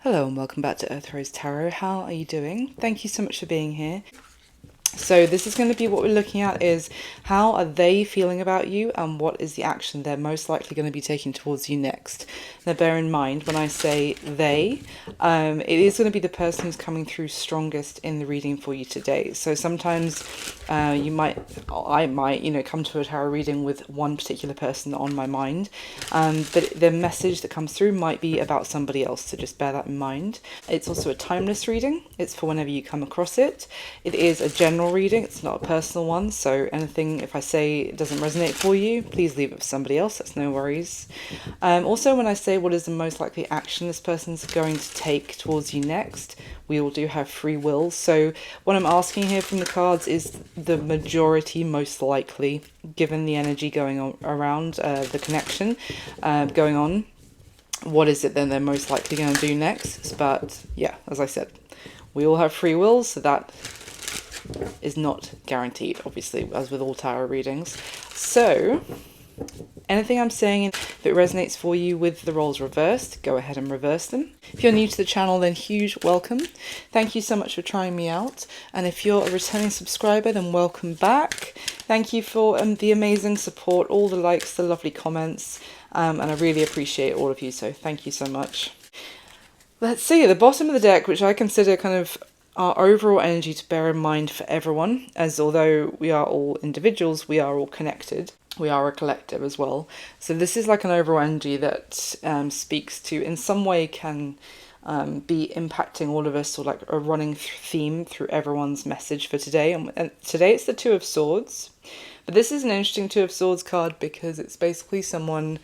Hello and welcome back to Earth Rose Tarot. How are you doing? Thank you so much for being here. So this is going to be what we're looking at is how are they feeling about you and what is the action they're most likely going to be taking towards you next. Now bear in mind when I say they, it is going to be the person who's coming through strongest in the reading for you today. So sometimes I might, come to a tarot reading with one particular person on my mind, but the message that comes through might be about somebody else, so just bear that in mind. It's also a timeless reading. It's for whenever you come across it. It is a general reading, it's not a personal one, so anything if I say it doesn't resonate for you, please leave it for somebody else, that's no worries. Also, when I say what is the most likely action this person's going to take towards you next, we all do have free will, so what I'm asking here from the cards is the majority most likely, given the energy going on around, the connection going on, what is it then they're most likely going to do next. But yeah, as I said, we all have free will, so that is not guaranteed, obviously, as with all tarot readings. So anything I'm saying, if it resonates for you with the roles reversed, go ahead and reverse them. If you're new to the channel, then huge welcome. Thank you so much for trying me out. And if you're a returning subscriber, then welcome back. Thank you for the amazing support, all the likes, the lovely comments, and I really appreciate all of you, so thank you so much. Let's see, at the bottom of the deck, which I consider kind of our overall energy to bear in mind for everyone, as although we are all individuals, we are all connected. We are a collective as well. So this is like an overall energy that speaks to, in some way, can be impacting all of us, or like a running theme through everyone's message for today. And today it's the Two of Swords. But this is an interesting Two of Swords card because it's basically someone...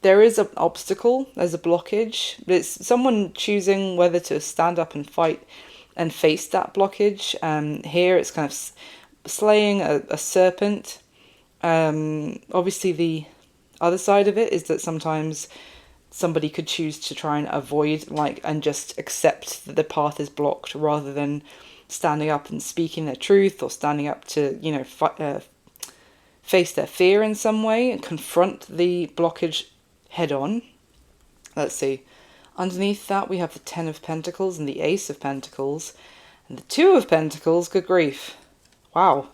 there is an obstacle, there's a blockage, but it's someone choosing whether to stand up and fight and face that blockage. Here it's kind of slaying a serpent. Obviously the other side of it is that sometimes somebody could choose to try and avoid and just accept that the path is blocked rather than standing up and speaking their truth, or standing up to, face their fear in some way and confront the blockage head on. Let's see. Underneath that we have the Ten of Pentacles and the Ace of Pentacles. And the Two of Pentacles, good grief. Wow.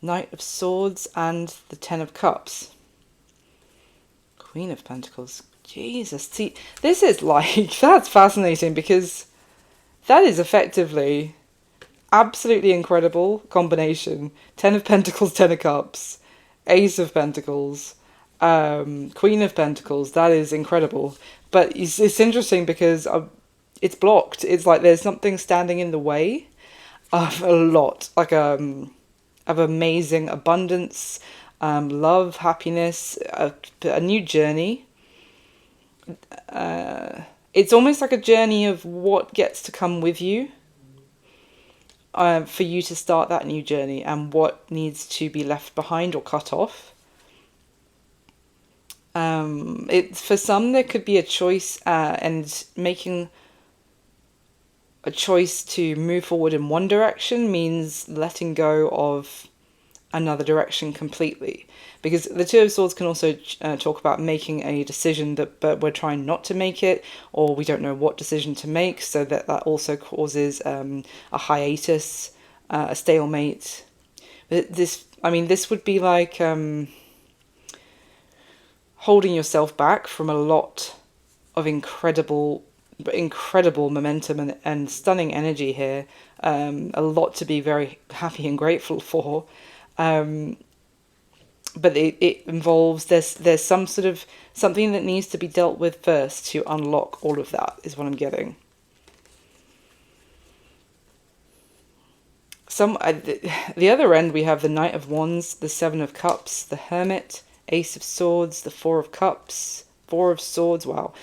Knight of Swords and the Ten of Cups. Queen of Pentacles. Jesus. See, this is that's fascinating because that is effectively absolutely incredible combination. Ten of Pentacles, Ten of Cups, Ace of Pentacles, Queen of Pentacles. That is incredible. But it's interesting because it's blocked. It's like there's something standing in the way of a lot, of amazing abundance, love, happiness, a new journey. It's almost like a journey of what gets to come with you, for you to start that new journey, and what needs to be left behind or cut off. For some, there could be a choice, and making a choice to move forward in one direction means letting go of another direction completely. Because the Two of Swords can also talk about making a decision but we're trying not to make it, or we don't know what decision to make, so that also causes a hiatus, a stalemate. But this would be like holding yourself back from a lot of incredible momentum and stunning energy here. A lot to be very happy and grateful for. But it involves, there's some sort of something that needs to be dealt with first to unlock all of that, is what I'm getting. The other end, we have the Knight of Wands, the Seven of Cups, the Hermit, Ace of Swords, the Four of Cups, Four of Swords. Wow.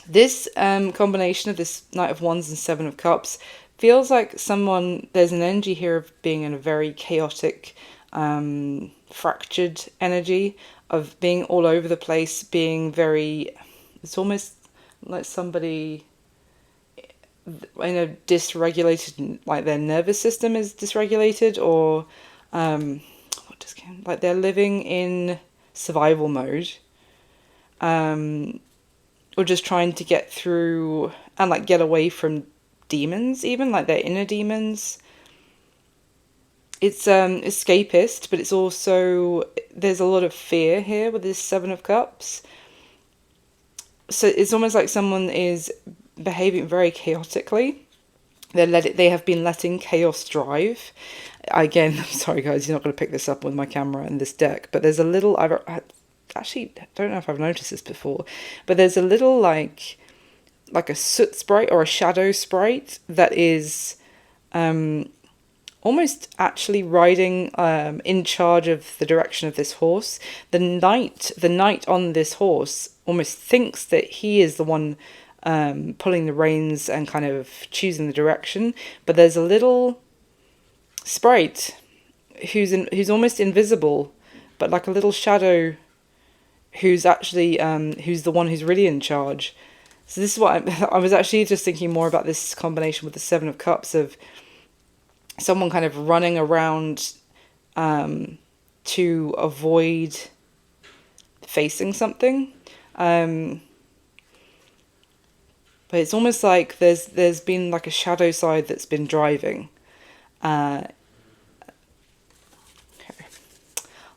This combination of this Knight of Wands and Seven of Cups feels like there's an energy here of being in a very chaotic, fractured energy, of being all over the place, being it's almost like somebody in a dysregulated, like their nervous system is dysregulated, or like they're living in survival mode. or just trying to get through and like get away from demons, even like their inner demons. It's escapist, but it's also, there's a lot of fear here with this Seven of Cups. So it's almost like someone is behaving very chaotically. They have been letting chaos drive. Again, I'm sorry guys, you're not going to pick this up with my camera and this deck, but there's a little, I actually don't know if I've noticed this before, but there's a little like a soot sprite or a shadow sprite that is almost actually riding in charge of the direction of this horse. The knight on this horse almost thinks that he is the one pulling the reins and kind of choosing the direction, but there's a little sprite who's almost invisible, but like a little shadow who's actually who's the one who's really in charge. So this is what I was actually just thinking more about this combination with the Seven of Cups, of someone kind of running around to avoid facing something. But it's almost like there's been like a shadow side that's been driving. Okay.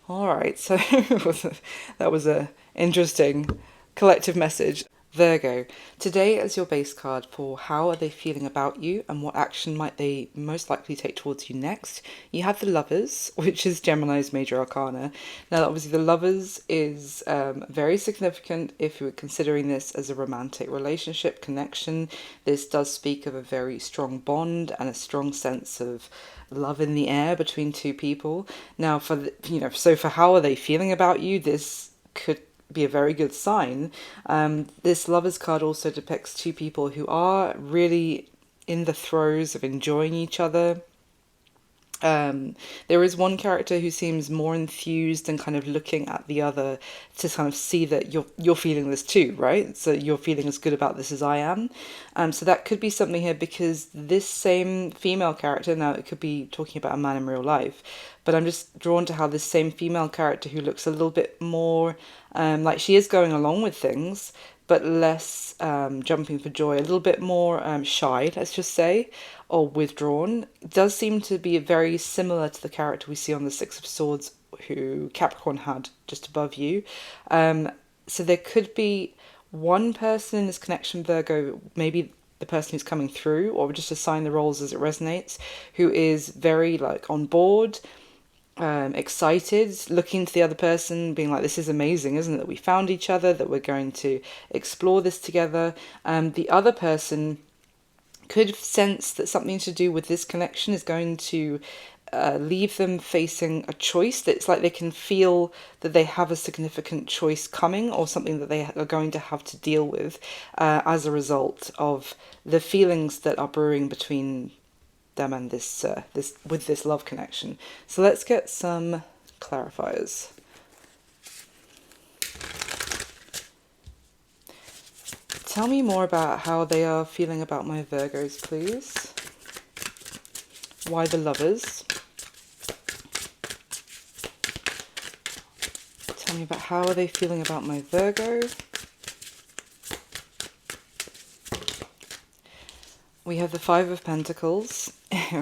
All right, so that was a interesting collective message. Virgo, today as your base card for how are they feeling about you and what action might they most likely take towards you next, you have the Lovers, which is Gemini's major arcana. Now obviously the Lovers is very significant if you're considering this as a romantic relationship connection. This does speak of a very strong bond and a strong sense of love in the air between two people. Now so for how are they feeling about you, this could be a very good sign. This Lovers card also depicts two people who are really in the throes of enjoying each other. There is one character who seems more enthused and kind of looking at the other to kind of see that you're feeling this too, right? So you're feeling as good about this as I am. So that could be something here, because this same female character, now it could be talking about a man in real life, but I'm just drawn to how this same female character who looks a little bit more like she is going along with things, but less jumping for joy, a little bit more shy, let's just say, or withdrawn. It does seem to be very similar to the character we see on the Six of Swords who Capricorn had just above you. So there could be one person in this connection, Virgo, maybe the person who's coming through, or just assign the roles as it resonates, who is very like on board, excited, looking to the other person, being like, this is amazing, isn't it, that we found each other, that we're going to explore this together. The other person could sense that something to do with this connection is going to leave them facing a choice. That's like they can feel that they have a significant choice coming, or something that they are going to have to deal with as a result of the feelings that are brewing between them and this love connection. So let's get some clarifiers. Tell me more about how they are feeling about my Virgos, please. Why the Lovers? Tell me about how are they feeling about my Virgo. We have the Five of Pentacles.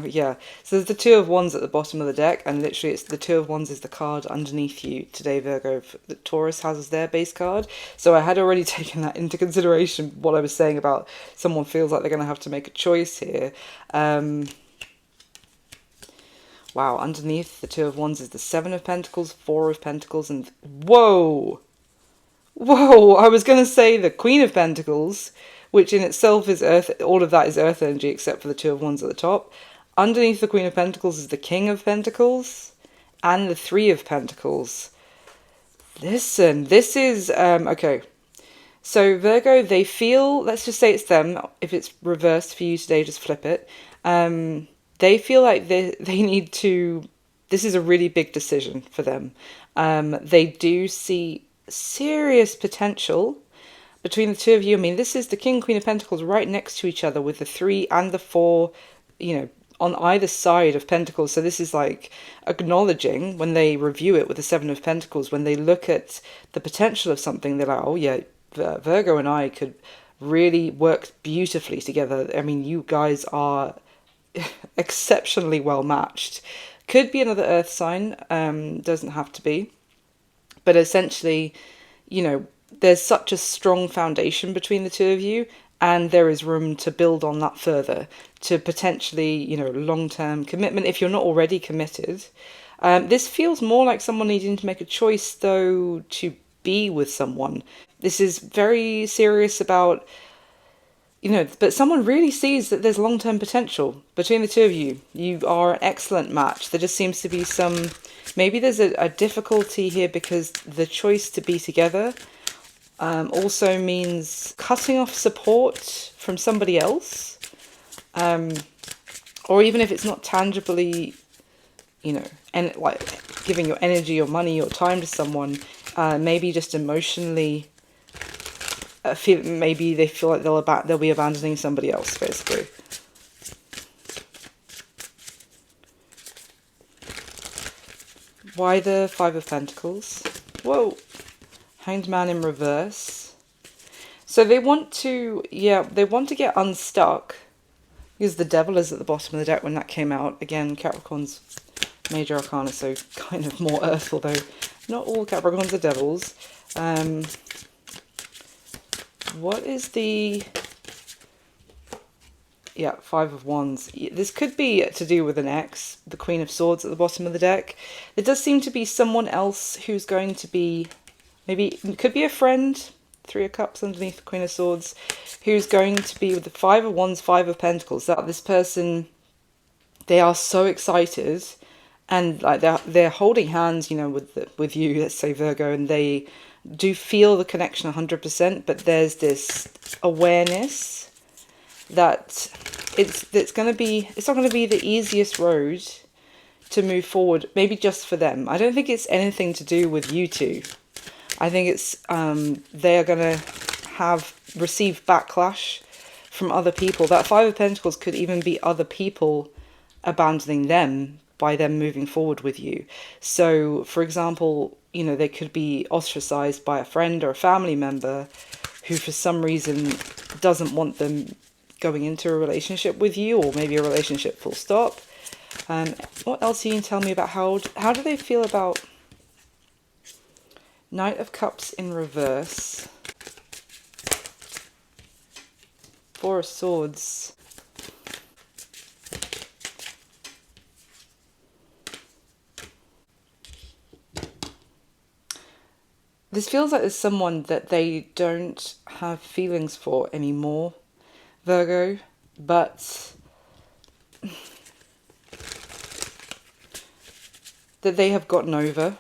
Yeah, so there's the Two of Wands at the bottom of the deck, and literally it's the Two of Wands is the card underneath you today, Virgo, that Taurus has as their base card. So I had already taken that into consideration, what I was saying about someone feels like they're going to have to make a choice here. Wow, underneath the Two of Wands is the Seven of Pentacles, Four of Pentacles, and whoa! Whoa, I was going to say the Queen of Pentacles, which in itself is earth. All of that is earth energy except for the Two of Wands at the top. Underneath the Queen of Pentacles is the King of Pentacles and the Three of Pentacles. Listen, this is, okay. So Virgo, they feel, let's just say it's them. If it's reversed for you today, just flip it. They feel like they need to, this is a really big decision for them. They do see serious potential between the two of you. I mean, this is the King, Queen of Pentacles right next to each other with the Three and the Four, on either side of Pentacles. So this is like acknowledging, when they review it with the Seven of Pentacles, when they look at the potential of something, they're like, oh yeah, Virgo and I could really work beautifully together. I mean, you guys are exceptionally well matched. Could be another earth sign, doesn't have to be. But essentially, you know, there's such a strong foundation between the two of you, and there is room to build on that further to potentially, you know, long-term commitment if you're not already committed. This feels more like someone needing to make a choice, though, to be with someone. This is very serious about, you know, but someone really sees that there's long-term potential between the two of you. You are an excellent match. There just seems to be some, maybe there's a difficulty here because the choice to be together also means cutting off support from somebody else. Or even if it's not tangibly, you know, and like giving your energy or money or time to someone, maybe just emotionally, maybe they feel like they'll be abandoning somebody else, basically. Why the Five of Pentacles? Whoa. Hanged Man in reverse. So they want to, they want to get unstuck. Because the Devil is at the bottom of the deck when that came out. Again, Capricorn's major arcana, so kind of more earth, although not all Capricorns are devils. What is the... Yeah, Five of Wands. This could be to do with an ex, the Queen of Swords at the bottom of the deck. There does seem to be someone else who's going to be, maybe, it could be a friend, Three of Cups underneath the Queen of Swords, who's going to be with the Five of Wands, Five of Pentacles. That this person, they are so excited, and like they're holding hands, you know, with you, let's say Virgo, and they do feel the connection 100%, but there's this awareness that it's not going to be the easiest road to move forward, maybe just for them. I don't think it's anything to do with you two. I think it's they are going to receive backlash from other people. That Five of Pentacles could even be other people abandoning them by them moving forward with you. So, for example, you know, they could be ostracized by a friend or a family member who for some reason doesn't want them going into a relationship with you, or maybe a relationship full stop. What else you can tell me about how do they feel about Knight of Cups in reverse, Four of Swords, this feels like there's someone that they don't have feelings for anymore, Virgo, but that they have gotten over.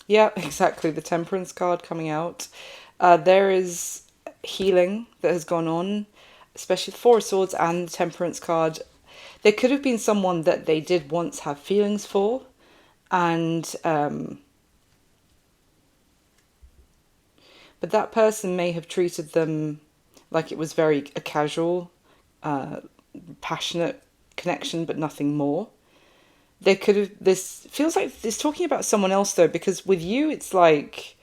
Yeah, exactly. The Temperance card coming out. There is healing that has gone on, especially the Four of Swords and the Temperance card. There could have been someone that they did once have feelings for, and but that person may have treated them like it was a casual, passionate connection, but nothing more. There could have, this feels like it's talking about someone else though, because with you it's like,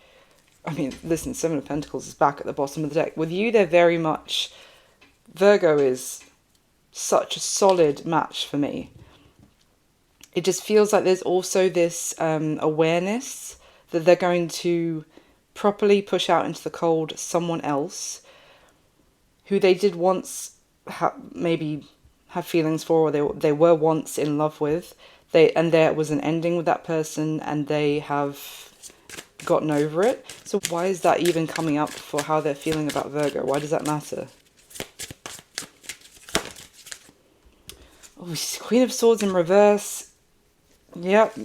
I mean, listen, Seven of Pentacles is back at the bottom of the deck. With you, they're very much, Virgo is such a solid match for me. It just feels like there's also this awareness that they're going to properly push out into the cold someone else who they did once maybe have feelings for, or they were once in love with. And there was an ending with that person, and they have gotten over it. So why is that even coming up for how they're feeling about Virgo? Why does that matter? Oh, Queen of Swords in reverse. Yep.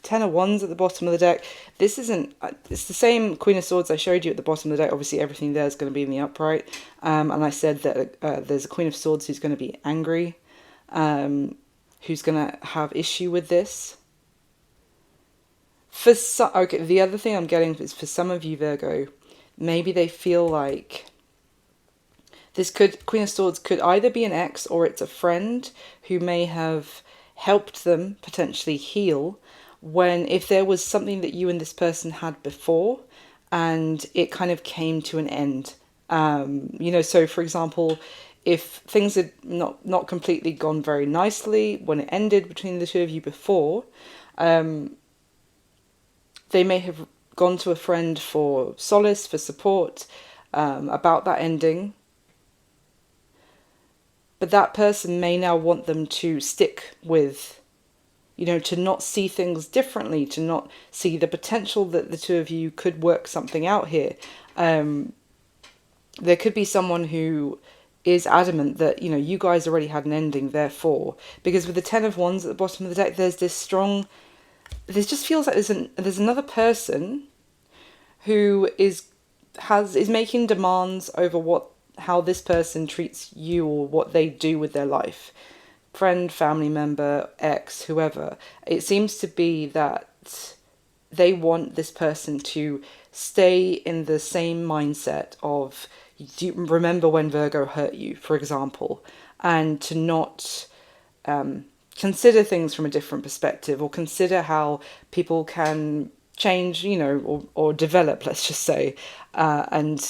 Ten of Wands at the bottom of the deck. This isn't, it's the same Queen of Swords I showed you at the bottom of the deck. Obviously everything there is going to be in the upright. And I said that there's a Queen of Swords who's going to be angry, who's going to have issue with this. Okay, the other thing I'm getting is for some of you, Virgo, maybe they feel like Queen of Swords could either be an ex, or it's a friend who may have helped them potentially heal, if there was something that you and this person had before and it kind of came to an end. So for example, if things had not completely gone very nicely when it ended between the two of you before, they may have gone to a friend for solace, for support, about that ending. But that person may now want them to stick with, to not see things differently, to not see the potential that the two of you could work something out here. There could be someone who is adamant that, you guys already had an ending, therefore. Because with the Ten of Wands at the bottom of the deck, there's this strong... This just feels like there's another person who is making demands over how this person treats you or what they do with their life. Friend, family member, ex, whoever. It seems to be that they want this person to stay in the same mindset of, do you remember when Virgo hurt you, for example, and to not consider things from a different perspective, or consider how people can change, or develop, let's just say. And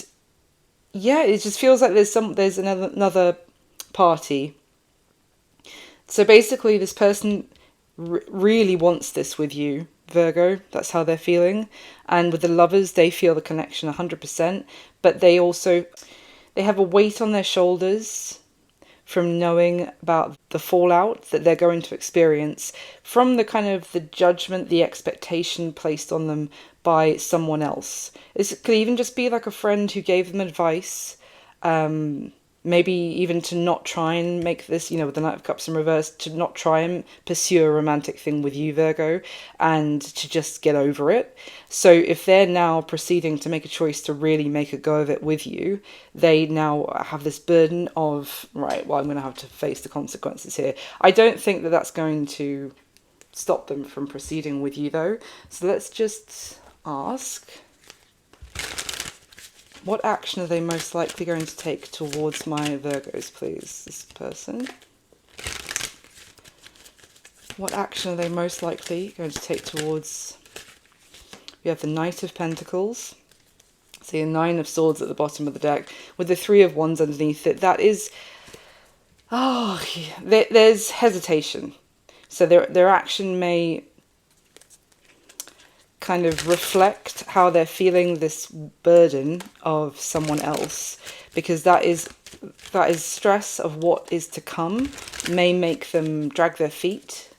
yeah, it just feels like there's another party. So basically this person really wants this with you, Virgo. That's how they're feeling. And with the Lovers, they feel the connection 100%, but they have a weight on their shoulders from knowing about the fallout that they're going to experience from the kind of the judgment, the expectation placed on them by someone else. It could even just be like a friend who gave them advice, maybe even to not try and make this, with the Knight of Cups in reverse, to not try and pursue a romantic thing with you, Virgo, and to just get over it. So if they're now proceeding to make a choice to really make a go of it with you, they now have this burden of, right, well, I'm going to have to face the consequences here. I don't think that that's going to stop them from proceeding with you, though. So let's just ask... what action are they most likely going to take towards my Virgos, please, this person? What action are they most likely going to take towards... We have the Knight of Pentacles. See, a Nine of Swords at the bottom of the deck, with the Three of Wands underneath it. That is... there's hesitation. So their action may kind of reflect how they're feeling this burden of someone else, because that is stress of what is to come, may make them drag their feet.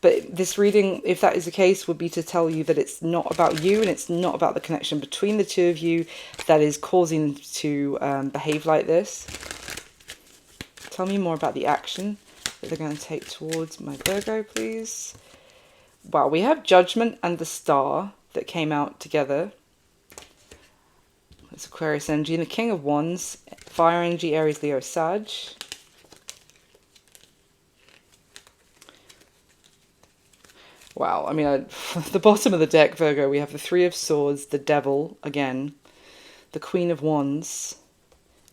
But this reading, if that is the case, would be to tell you that it's not about you, and it's not about the connection between the two of you that is causing them to behave like this. Tell me more about the action that they're going to take towards my Virgo, please. Wow, we have Judgment and the Star that came out together. It's Aquarius energy. And the King of Wands, Fire energy, Aries, Leo, Sag. Wow, I mean, at the bottom of the deck, Virgo, we have the Three of Swords, the Devil, again, the Queen of Wands,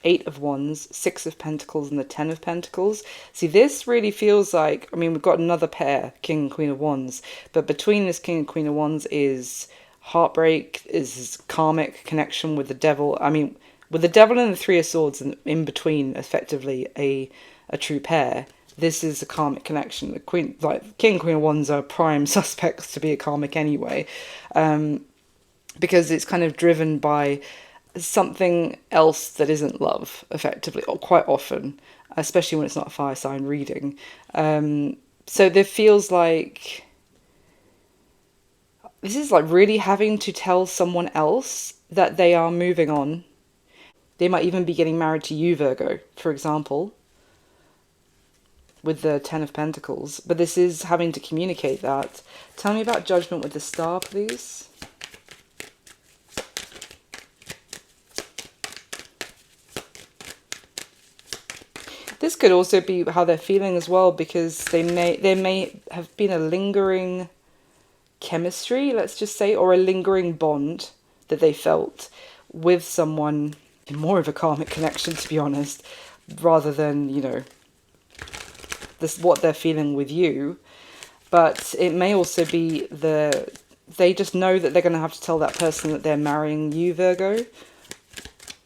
Eight of Wands, Six of Pentacles, and the Ten of Pentacles. See, this really feels like, I mean, we've got another pair, King and Queen of Wands, but between this King and Queen of Wands is heartbreak, is karmic connection with the Devil. I mean, with the Devil and the Three of Swords, and in between, effectively, a true pair, this is a karmic connection. The King and Queen of Wands are prime suspects to be a karmic anyway, because it's kind of driven by something else that isn't love, effectively, or quite often, especially when it's not a fire sign reading. So there feels like this is like really having to tell someone else that they are moving on. They might even be getting married to you, Virgo, for example, with the Ten of Pentacles. But this is having to communicate that. Tell me about Judgment with the Star, please. This could also be how they're feeling as well, because there may have been a lingering chemistry, let's just say, or a lingering bond that they felt with someone, more of a karmic connection, to be honest, rather than, this what they're feeling with you. But it may also be they just know that they're going to have to tell that person that they're marrying you, Virgo.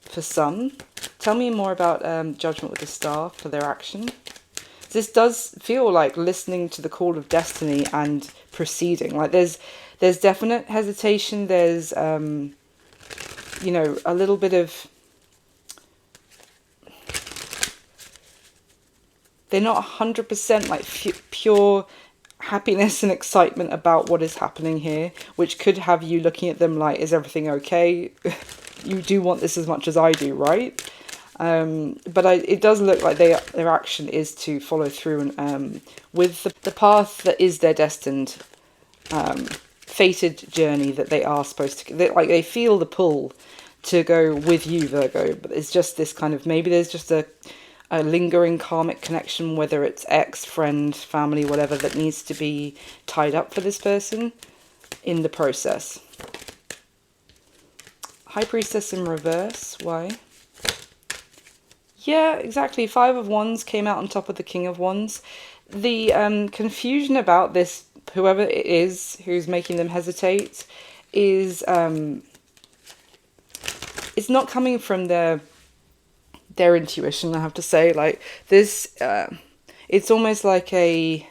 For some. Tell me more about Judgment with the Star for their action. This does feel like listening to the call of destiny and proceeding. Like there's definite hesitation. There's, you know, a little bit of... They're not 100% like pure happiness and excitement about what is happening here, which could have you looking at them like, is everything okay? You do want this as much as I do, right? But it does look like their action is to follow through and with the path that is their destined, fated journey that they are supposed to... They feel the pull to go with you, Virgo, but it's just this kind of... Maybe there's just a lingering karmic connection, whether it's ex, friend, family, whatever, that needs to be tied up for this person in the process. High Priestess in reverse, why? Yeah, exactly. 5 of Wands came out on top of the King of Wands. The confusion about this, whoever it is who's making them hesitate, is it's not coming from their intuition, I have to say. Like this, it's almost like an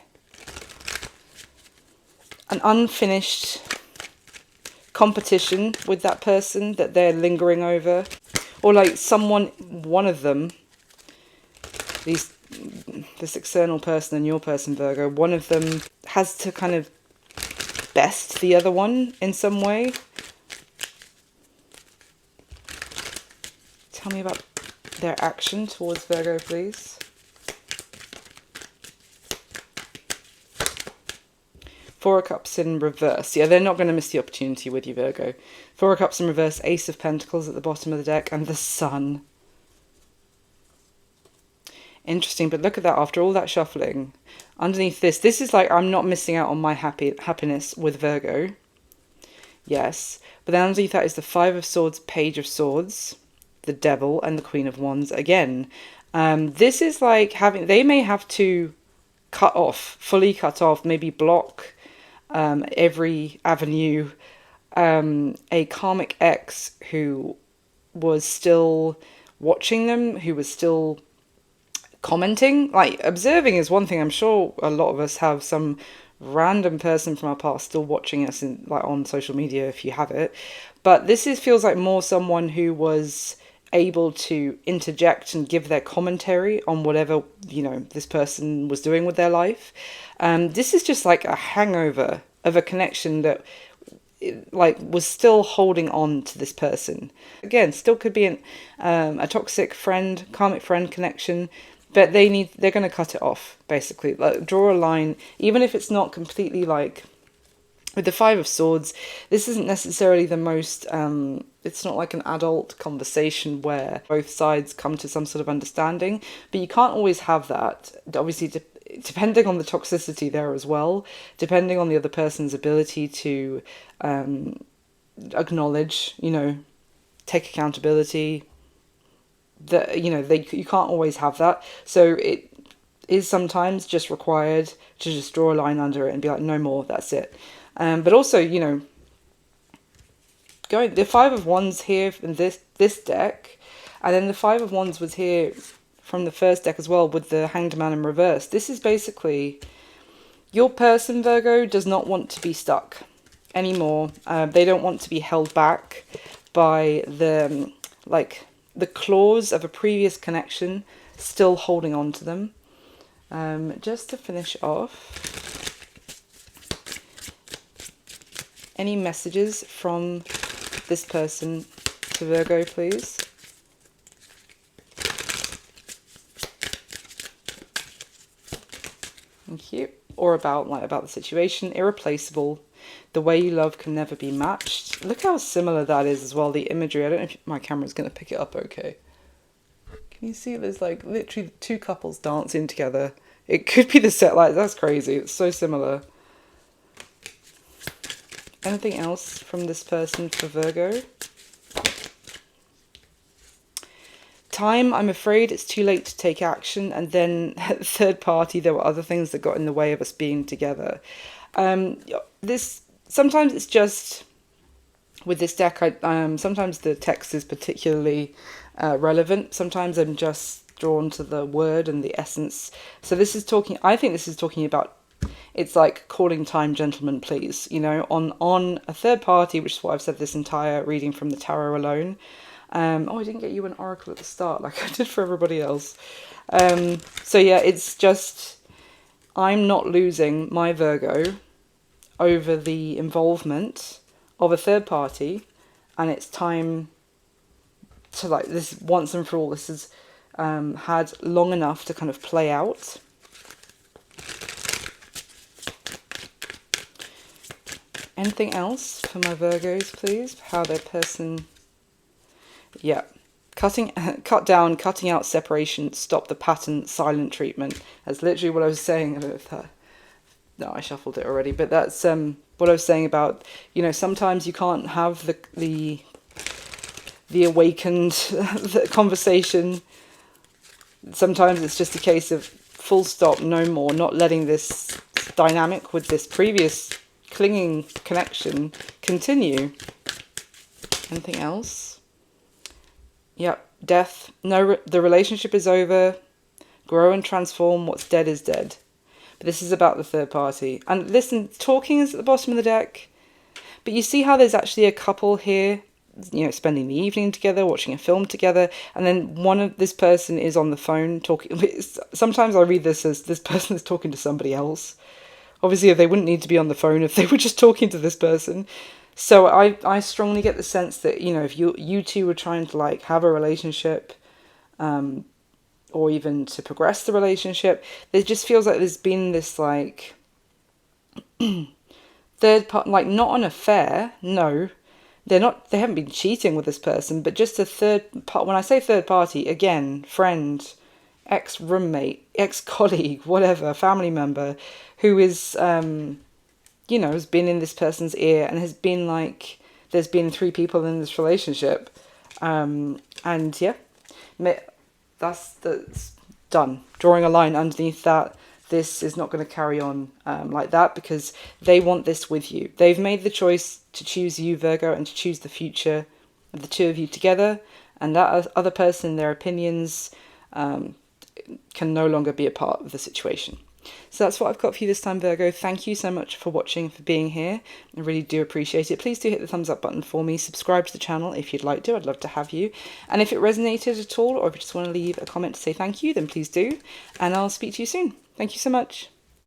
unfinished competition with that person that they're lingering over, or like one of them, this external person and your person, Virgo, one of them has to kind of best the other one in some way. Tell me about their action towards Virgo, please. Four of Cups in reverse. Yeah, they're not going to miss the opportunity with you, Virgo. Four of Cups in reverse, Ace of Pentacles at the bottom of the deck, and the Sun. Interesting, but look at that, after all that shuffling. Underneath this is like, I'm not missing out on my happiness with Virgo. Yes. But then underneath that is the Five of Swords, Page of Swords, the Devil, and the Queen of Wands again. This is like they may have to fully cut off, maybe block every avenue. A karmic ex who was still watching them, who was still commenting. Like, observing is one thing. I'm sure a lot of us have some random person from our past still watching us on social media, if you have it. But this feels like more someone who was able to interject and give their commentary on whatever, you know, this person was doing with their life. This is just like a hangover of a connection that was still holding on to this person. Again, still could be a toxic friend, karmic friend connection, but they're going to cut it off, basically. Like, draw a line, even if it's not completely like... With the Five of Swords, this isn't necessarily the most... it's not like an adult conversation where both sides come to some sort of understanding, but you can't always have that. Obviously, depending on the toxicity there as well, depending on the other person's ability to acknowledge, you know, take accountability, that, you know, you can't always have that. So it is sometimes just required to just draw a line under it and be like, no more, that's it. But also, you know, the Five of Wands here in this deck, and then the Five of Wands was here from the first deck as well with the Hanged Man in reverse. This is basically, your person, Virgo, does not want to be stuck anymore. They don't want to be held back by the claws of a previous connection still holding on to them. Just to finish off, any messages from this person to Virgo, please? Thank you. Or about the situation. Irreplaceable. The way you love can never be matched. Look how similar that is as well, the imagery. I don't know if my camera's going to pick it up okay. Can you see there's like literally two couples dancing together? It could be the set light. That's crazy. It's so similar. Anything else from this person for Virgo? time, I'm afraid it's too late to take action. And then third party, there were other things that got in the way of us being together. This, sometimes it's just, with this deck, sometimes the text is particularly relevant. Sometimes I'm just drawn to the word and the essence. So this is talking, I think this is talking about, it's like calling time, gentlemen, please, you know, on a third party, which is what I've said this entire reading from the tarot alone. Oh, I didn't get you an oracle at the start like I did for everybody else. So yeah, it's just, I'm not losing my Virgo over the involvement of a third party, and it's time to, like, this once and for all. This has had long enough to kind of play out. Anything else for my Virgos, please? How their person... Yeah. Cut down, cutting out separation, stop the pattern, silent treatment. That's literally what I was saying. I don't know if that... No, I shuffled it already. But that's what I was saying about, you know, sometimes you can't have the awakened the conversation. Sometimes it's just a case of full stop, no more, not letting this dynamic with this previous clinging connection continue. Anything else? Yep, death. No, the relationship is over. Grow and transform. What's dead is dead. But this is about the third party. And listen, talking is at the bottom of the deck. But you see how there's actually a couple here, you know, spending the evening together, watching a film together, and then one of this person is on the phone talking. Sometimes I read this as this person is talking to somebody else. Obviously, they wouldn't need to be on the phone if they were just talking to this person. So I strongly get the sense that, you know, if you two were trying to, like, have a relationship, or even to progress the relationship, it just feels like there's been this, like, third part, like, not an affair, no. They haven't been cheating with this person, but just a third part. When I say third party, again, friend, ex-roommate, ex-colleague, whatever, family member, who is, you know, has been in this person's ear and has been like, there's been 3 people in this relationship. And yeah, that's done. Drawing a line underneath that. This is not going to carry on like that, because they want this with you. They've made the choice to choose you, Virgo, and to choose the future of the two of you together. And that other person, their opinions, can no longer be a part of the situation. So that's what I've got for you this time, Virgo. Thank you so much for watching, for being here. I really do appreciate it. Please do hit the thumbs up button for me. Subscribe to the channel if you'd like to. I'd love to have you. And if it resonated at all, or if you just want to leave a comment to say thank you, then please do. And I'll speak to you soon. Thank you so much.